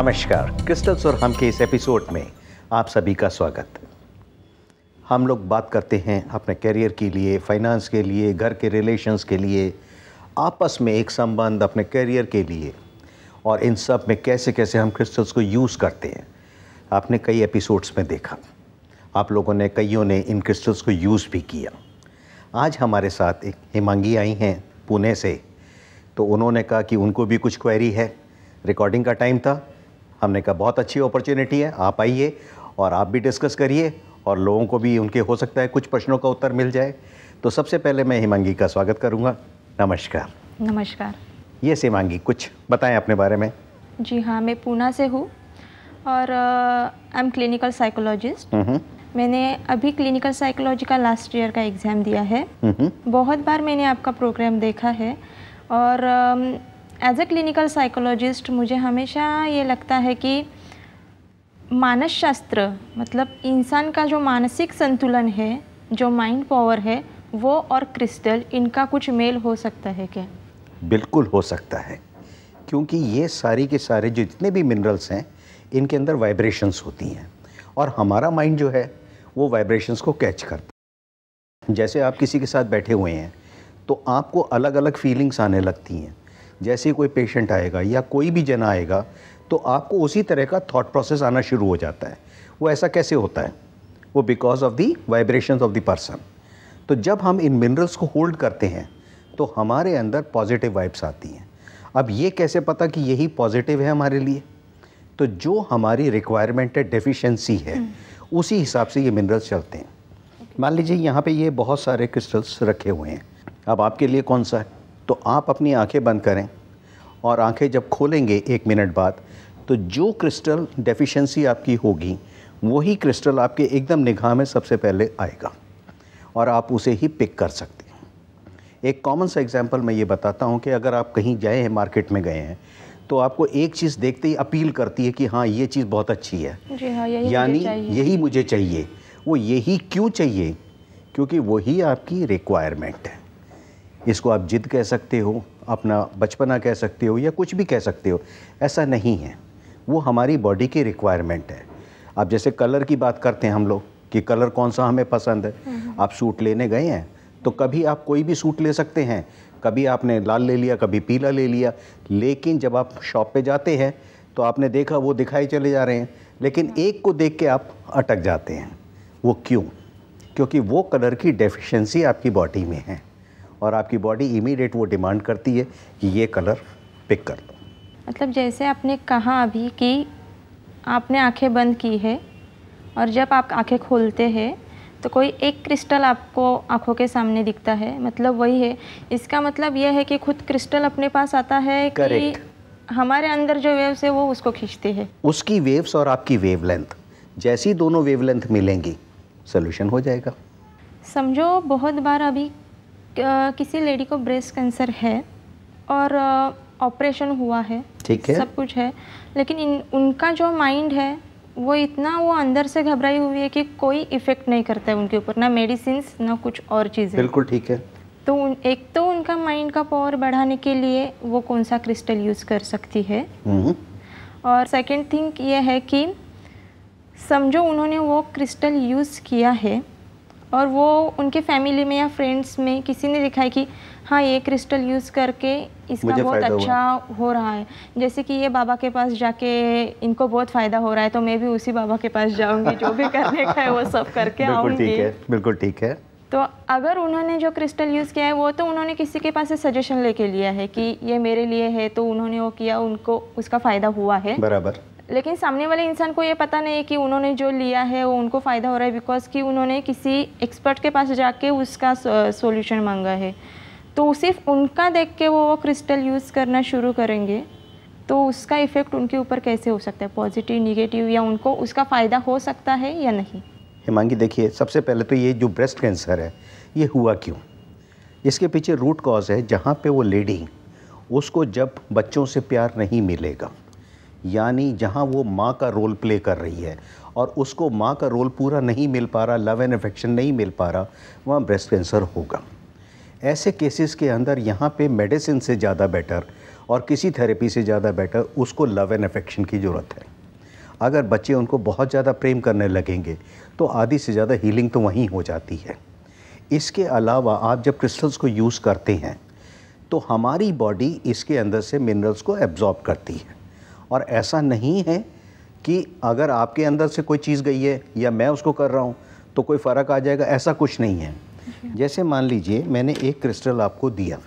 नमस्कार, क्रिस्टल्स और हम के इस एपिसोड में आप सभी का स्वागत। हम लोग बात करते हैं अपने करियर के लिए, फाइनेंस के लिए, घर के रिलेशंस के लिए, आपस में एक संबंध अपने करियर के लिए, और इन सब में कैसे कैसे हम क्रिस्टल्स को यूज़ करते हैं। आपने कई एपिसोड्स में देखा, आप लोगों ने कईयों ने इन क्रिस्टल्स को यूज़ भी किया। आज हमारे साथ एक हिमांगी आई हैं पुणे से, तो उन्होंने कहा कि उनको भी कुछ क्वेरी है। रिकॉर्डिंग का टाइम था, हमने कहा बहुत अच्छी अपॉर्चुनिटी है, आप आइए और आप भी डिस्कस करिए और लोगों को भी उनके हो सकता है कुछ प्रश्नों का उत्तर मिल जाए। तो सबसे पहले मैं हिमांगी का स्वागत करूंगा। नमस्कार। नमस्कार। ये हिमांगी, कुछ बताएं अपने बारे में। जी हाँ, मैं पूना से हूँ और आई एम क्लिनिकल साइकोलॉजिस्ट। मैंने अभी क्लिनिकल साइकोलॉजी का लास्ट ईयर का एग्ज़ाम दिया है। बहुत बार मैंने आपका प्रोग्राम देखा है और एज ए क्लिनिकल साइकोलॉजिस्ट मुझे हमेशा ये लगता है कि मानस शास्त्र मतलब इंसान का जो मानसिक संतुलन है, जो माइंड पावर है, वो और क्रिस्टल, इनका कुछ मेल हो सकता है क्या? बिल्कुल हो सकता है, क्योंकि ये सारी के सारे जो जितने भी मिनरल्स हैं इनके अंदर वाइब्रेशंस होती हैं और हमारा माइंड जो है वो वाइब्रेशंस को कैच करता है। जैसे आप किसी के साथ बैठे हुए हैं तो आपको अलग अलग फीलिंग्स आने लगती हैं। जैसे कोई पेशेंट आएगा या कोई भी जना आएगा तो आपको उसी तरह का थॉट प्रोसेस आना शुरू हो जाता है। वो ऐसा कैसे होता है? वो because of the vibrations of the person. तो जब हम इन मिनरल्स को होल्ड करते हैं तो हमारे अंदर पॉजिटिव वाइब्स आती हैं। अब ये कैसे पता कि यही पॉजिटिव है हमारे लिए? तो जो हमारी रिक्वायरमेंट है, डेफिशिएंसी है, उसी हिसाब से ये मिनरल्स चलते हैं। मान लीजिए यहाँ पे ये बहुत सारे क्रिस्टल्स रखे हुए हैं। अब आपके लिए कौन सा है? तो आप अपनी आंखें बंद करें और आंखें जब खोलेंगे 1 मिनट बाद, तो जो क्रिस्टल डेफिशिएंसी आपकी होगी वही क्रिस्टल आपके एकदम निगाह में सबसे पहले आएगा और आप उसे ही पिक कर सकते हैं। एक कॉमन सा एग्जांपल मैं ये बताता हूँ कि अगर आप कहीं गए हैं, मार्केट में गए हैं, तो आपको एक चीज़ देखते ही अपील करती है कि हाँ ये चीज़ बहुत अच्छी है। जी हाँ, यानी यही मुझे चाहिए। वो यही क्यों चाहिए? क्योंकि वही आपकी रिक्वायरमेंट है। इसको आप जिद कह सकते हो, अपना बचपना कह सकते हो, या कुछ भी कह सकते हो। ऐसा नहीं है, वो हमारी बॉडी की रिक्वायरमेंट है। अब जैसे कलर की बात करते हैं हम लोग कि कलर कौन सा हमें पसंद है। आप सूट लेने गए हैं तो कभी आप कोई भी सूट ले सकते हैं, कभी आपने लाल ले लिया, कभी पीला ले लिया, लेकिन जब आप शॉप पे जाते हैं तो आपने देखा वो दिखाई चले जा रहे हैं, लेकिन एक को देख के आप अटक जाते हैं। वो क्यों? क्योंकि वो कलर की डेफिशिएंसी आपकी बॉडी में है और आपकी बॉडी इमीडिएट वो डिमांड करती है कि ये कलर पिक कर लो। मतलब जैसे आपने कहा अभी कि आपने आंखें बंद की है और जब आप आंखें खोलते हैं तो कोई एक क्रिस्टल आपको आंखों के सामने दिखता है, मतलब वही है। इसका मतलब यह है कि खुद क्रिस्टल अपने पास आता है कि हमारे अंदर जो वेव्स है वो उसको खींचते हैं। उसकी वेव्स और आपकी वेवलेंथ, जैसी दोनों वेवलेंथ मिलेंगी सोल्यूशन हो जाएगा। समझो बहुत बार अभी किसी लेडी को ब्रेस्ट कैंसर है और ऑपरेशन हुआ है, ठीक है, सब कुछ है, लेकिन उनका जो माइंड है वो इतना वो अंदर से घबराई हुई है कि कोई इफ़ेक्ट नहीं करता है उनके ऊपर, ना मेडिसिन्स ना कुछ और चीज़ें। बिल्कुल ठीक है। तो एक तो उनका माइंड का पावर बढ़ाने के लिए वो कौन सा क्रिस्टल यूज़ कर सकती है, और सेकंड थिंग ये है कि समझो उन्होंने वो क्रिस्टल यूज़ किया है और वो उनके फैमिली में या फ्रेंड्स में किसी ने दिखाया कि हाँ ये क्रिस्टल यूज़ करके इसका बहुत अच्छा हो रहा है, जैसे कि ये बाबा के पास जाके इनको बहुत फ़ायदा हो रहा है तो मैं भी उसी बाबा के पास जाऊंगी, जो भी करने का है वो सब करके आऊँगी। बिल्कुल ठीक है। तो अगर उन्होंने जो क्रिस्टल यूज़ किया है वो तो उन्होंने किसी के पास से सजेशन लेके लिया है कि ये मेरे लिए है, तो उन्होंने वो किया, उनको उसका फ़ायदा हुआ है बराबर। लेकिन सामने वाले इंसान को ये पता नहीं है कि उन्होंने जो लिया है वो उनको फ़ायदा हो रहा है बिकॉज कि उन्होंने किसी एक्सपर्ट के पास जाके उसका सॉल्यूशन मांगा है। तो सिर्फ उनका देख के वो क्रिस्टल यूज़ करना शुरू करेंगे तो उसका इफ़ेक्ट उनके ऊपर कैसे हो सकता है, पॉजिटिव निगेटिव, या उनको उसका फ़ायदा हो सकता है या नहीं? हिमांगी देखिए, सबसे पहले तो ये जो ब्रेस्ट कैंसर है ये हुआ क्यों? इसके पीछे रूट कॉज है जहाँ पे वो लेडी, उसको जब बच्चों से प्यार नहीं मिलेगा, यानी जहाँ वो माँ का रोल प्ले कर रही है और उसको माँ का रोल पूरा नहीं मिल पा रहा, लव एंड अफेक्शन नहीं मिल पा रहा, वहाँ ब्रेस्ट कैंसर होगा। ऐसे केसेस के अंदर यहाँ पे मेडिसिन से ज़्यादा बेटर और किसी थेरेपी से ज़्यादा बेटर उसको लव एंड अफेक्शन की ज़रूरत है। अगर बच्चे उनको बहुत ज़्यादा प्रेम करने लगेंगे तो आधी से ज़्यादा हीलिंग तो वहीं हो जाती है। इसके अलावा आप जब क्रिस्टल्स को यूज़ करते हैं तो हमारी बॉडी इसके अंदर से मिनरल्स को एब्जॉर्ब करती है, और ऐसा नहीं है कि अगर आपके अंदर से कोई चीज़ गई है या मैं उसको कर रहा हूँ तो कोई फ़र्क आ जाएगा, ऐसा कुछ नहीं है। जैसे मान लीजिए मैंने एक क्रिस्टल आपको दिया,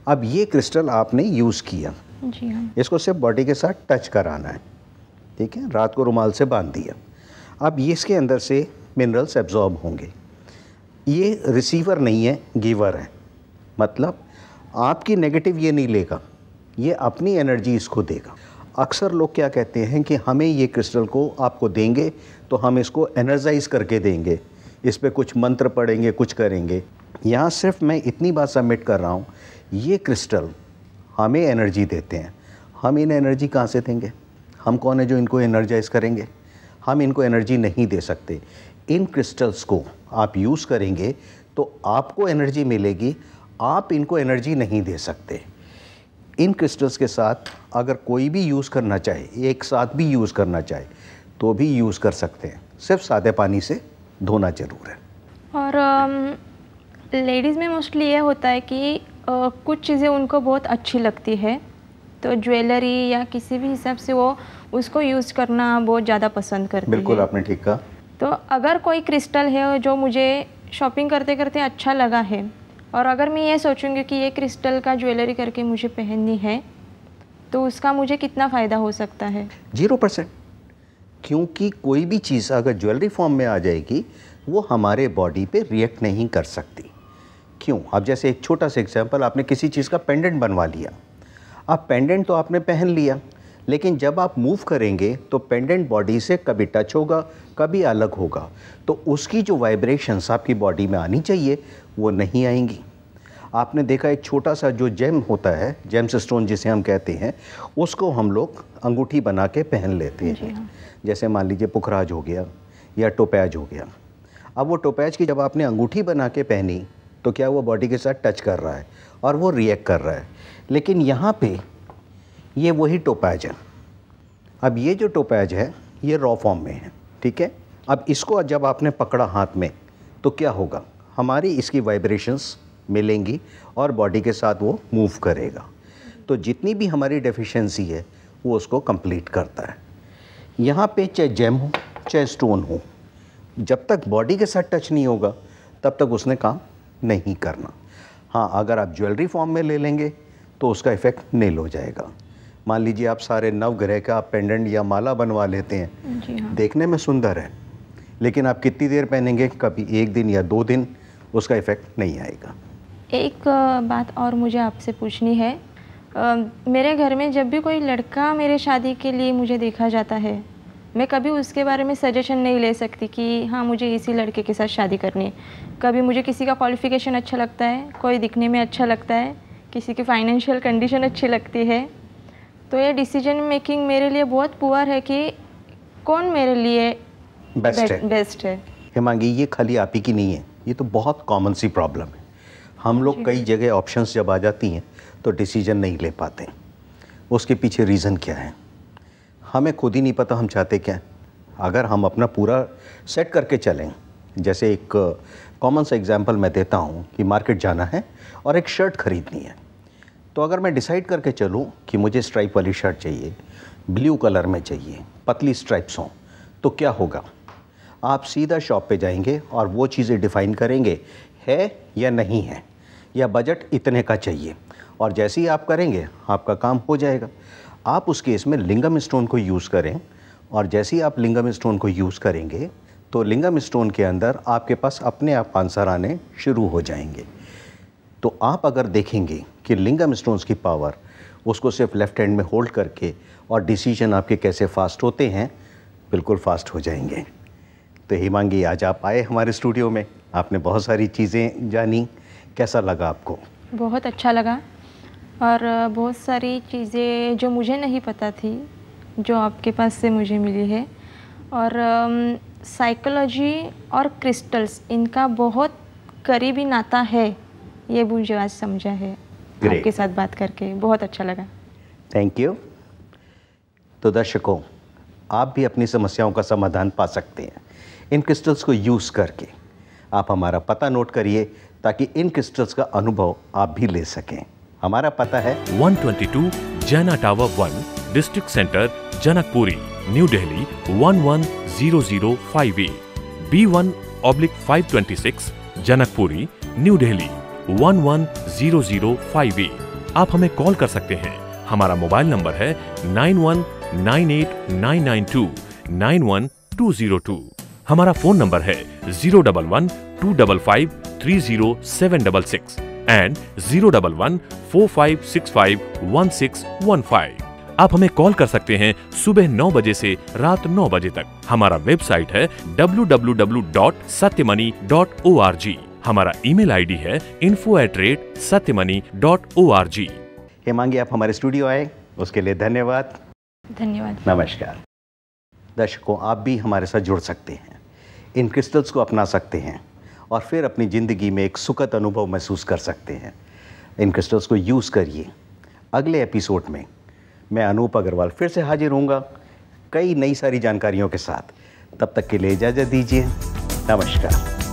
अब ये क्रिस्टल आपने यूज़ किया, जी हाँ। इसको सिर्फ बॉडी के साथ टच कराना है, ठीक है, रात को रुमाल से बांध दिया। अब ये इसके अंदर से मिनरल्स एब्जॉर्ब होंगे। ये रिसीवर नहीं है, गिवर है, मतलब आपकी नेगेटिव ये नहीं लेगा, ये अपनी एनर्जी इसको देगा। अक्सर लोग क्या कहते हैं कि हमें ये क्रिस्टल को आपको देंगे तो हम इसको एनर्जाइज करके देंगे, इस पे कुछ मंत्र पढ़ेंगे, कुछ करेंगे। यहाँ सिर्फ मैं इतनी बात सबमिट कर रहा हूँ, ये क्रिस्टल हमें एनर्जी देते हैं। हम इन एनर्जी कहाँ से देंगे? हम कौन है जो इनको एनर्जाइज करेंगे? हम इनको एनर्जी नहीं दे सकते। इन क्रिस्टल्स को आप यूज़ करेंगे तो आपको एनर्जी मिलेगी, आप इनको एनर्जी नहीं दे सकते। इन क्रिस्टल्स के साथ अगर कोई भी यूज़ करना चाहे, एक साथ भी यूज़ करना चाहे तो भी यूज़ कर सकते हैं, सिर्फ सादे पानी से धोना ज़रूर है। और लेडीज़ में मोस्टली ये होता है कि कुछ चीज़ें उनको बहुत अच्छी लगती है, तो ज्वेलरी या किसी भी हिसाब से वो उसको यूज़ करना बहुत ज़्यादा पसंद करती है। बिल्कुल, आपने ठीक कहा। तो अगर कोई क्रिस्टल है जो मुझे शॉपिंग करते करते अच्छा लगा है, और अगर मैं ये सोचूंगी कि ये क्रिस्टल का ज्वेलरी करके मुझे पहननी है, तो उसका मुझे कितना फ़ायदा हो सकता है? 0%, क्योंकि कोई भी चीज़ अगर ज्वेलरी फॉर्म में आ जाएगी वो हमारे बॉडी पे रिएक्ट नहीं कर सकती। क्यों? अब जैसे एक छोटा सा एग्जांपल, आपने किसी चीज़ का पेंडेंट बनवा लिया। अब पेंडेंट तो आपने पहन लिया, लेकिन जब आप मूव करेंगे तो पेंडेंट बॉडी से कभी टच होगा, कभी अलग होगा, तो उसकी जो वाइब्रेशंस आपकी बॉडी में आनी चाहिए वो नहीं आएंगी। आपने देखा एक छोटा सा जो जेम होता है, जेम्स स्टोन जिसे हम कहते हैं, उसको हम लोग अंगूठी बना के पहन लेते हैं। जैसे मान लीजिए पुखराज हो गया या टोपैज हो गया। अब वो टोपैज की जब आपने अंगूठी बना के पहनी तो क्या वो बॉडी के साथ टच कर रहा है और वो रिएक्ट कर रहा है, लेकिन यहाँ पे ये वही टोपैज है। अब ये जो टोपैज है ये रॉ फॉर्म में है, ठीक है। अब इसको जब आपने पकड़ा हाथ में तो क्या होगा, हमारी इसकी वाइब्रेशंस मिलेंगी और बॉडी के साथ वो मूव करेगा। तो जितनी भी हमारी डेफिशिएंसी है वो उसको कंप्लीट करता है। यहाँ पे चाहे जेम हो चाहे स्टोन हो, जब तक बॉडी के साथ टच नहीं होगा तब तक उसने काम नहीं करना। हाँ, अगर आप ज्वेलरी फॉर्म में ले लेंगे तो उसका इफ़ेक्ट नील हो जाएगा। मान लीजिए आप सारे नवग्रह का पेंडेंट या माला बनवा लेते हैं, जी हाँ। देखने में सुंदर है, लेकिन आप कितनी देर पहनेंगे? कभी 1 दिन या 2 दिन, उसका इफ़ेक्ट नहीं आएगा। एक बात और मुझे आपसे पूछनी है। मेरे घर में जब भी कोई लड़का मेरे शादी के लिए मुझे देखा जाता है, मैं कभी उसके बारे में सजेशन नहीं ले सकती कि हाँ मुझे इसी लड़के के साथ शादी करनी है। कभी मुझे किसी का क्वालिफ़िकेशन अच्छा लगता है, कोई दिखने में अच्छा लगता है, किसी की फाइनेंशियल कंडीशन अच्छी लगती है, तो ये डिसीजन मेकिंग मेरे लिए बहुत पुअर है कि कौन मेरे लिए बेस्ट है। हेमांगी, ये खाली आप ही की नहीं है, ये तो बहुत कॉमन सी प्रॉब्लम है। हम लोग कई जगह ऑप्शंस जब आ जाती हैं तो डिसीजन नहीं ले पाते। उसके पीछे रीज़न क्या है हमें खुद ही नहीं पता, हम चाहते क्या हैं। अगर हम अपना पूरा सेट करके चलें, जैसे एक कॉमन सा एग्जांपल मैं देता हूँ कि मार्केट जाना है और एक शर्ट ख़रीदनी है, तो अगर मैं डिसाइड करके चलूँ कि मुझे स्ट्राइप वाली शर्ट चाहिए, ब्लू कलर में चाहिए, पतली स्ट्राइप्स हों, तो क्या होगा, आप सीधा शॉप पे जाएंगे और वो चीज़ें डिफ़ाइन करेंगे है या नहीं है, या बजट इतने का चाहिए, और जैसे ही आप करेंगे आपका काम हो जाएगा। आप उस केस में लिंगम स्टोन को यूज़ करें, और जैसे ही आप लिंगम स्टोन को यूज़ करेंगे तो लिंगम स्टोन के अंदर आपके पास अपने आप आंसर आने शुरू हो जाएंगे। तो आप अगर देखेंगे कि लिंगम स्टोन्स की पावर, उसको सिर्फ लेफ़्ट हैंड में होल्ड करके और डिसीजन आपके कैसे फास्ट होते हैं, बिल्कुल फास्ट हो जाएंगे। तो हेमांगी, आज आप आए हमारे स्टूडियो में, आपने बहुत सारी चीज़ें जानी, कैसा लगा आपको? बहुत अच्छा लगा, और बहुत सारी चीज़ें जो मुझे नहीं पता थी जो आपके पास से मुझे मिली है। और साइकोलॉजी और क्रिस्टल्स, इनका बहुत करीबी नाता है, ये मुझे आज समझा है। Great. आपके साथ बात करके बहुत अच्छा लगा। Thank you. तो दर्शकों, आप भी अपनी समस्याओं का समाधान पा सकते हैं इन क्रिस्टल्स को यूज़ करके। आप हमारा पता नोट करिए ताकि इन क्रिस्टल्स का अनुभव आप भी ले सकें। हमारा पता है 122 जैना tower 1, district centre, Janakpuri, new Delhi 110058, B1/526, Janakpuri, new Delhi 110058। आप हमें कॉल कर सकते हैं। हमारा मोबाइल नंबर है 919899291202। हमारा फोन नंबर है 011-255-30766 एंड 011-4565-1615। आप हमें कॉल कर सकते हैं सुबह 9 बजे से रात 9 बजे तक। हमारा वेबसाइट है www.satymoney.org। हमारा ईमेल आईडी है info@satymoney.org। हेमांगी, आप हमारे स्टूडियो आए, उसके लिए धन्यवाद। धन्यवाद। नमस्कार। दर्शकों, आप भी हमारे साथ जुड़ सकते हैं, इन क्रिस्टल्स को अपना सकते हैं और फिर अपनी ज़िंदगी में एक सुखद अनुभव महसूस कर सकते हैं। इन क्रिस्टल्स को यूज़ करिए। अगले एपिसोड में मैं अनूप अग्रवाल फिर से हाजिर होऊंगा कई नई सारी जानकारियों के साथ। तब तक के लिए इजाज़त दीजिए। नमस्कार।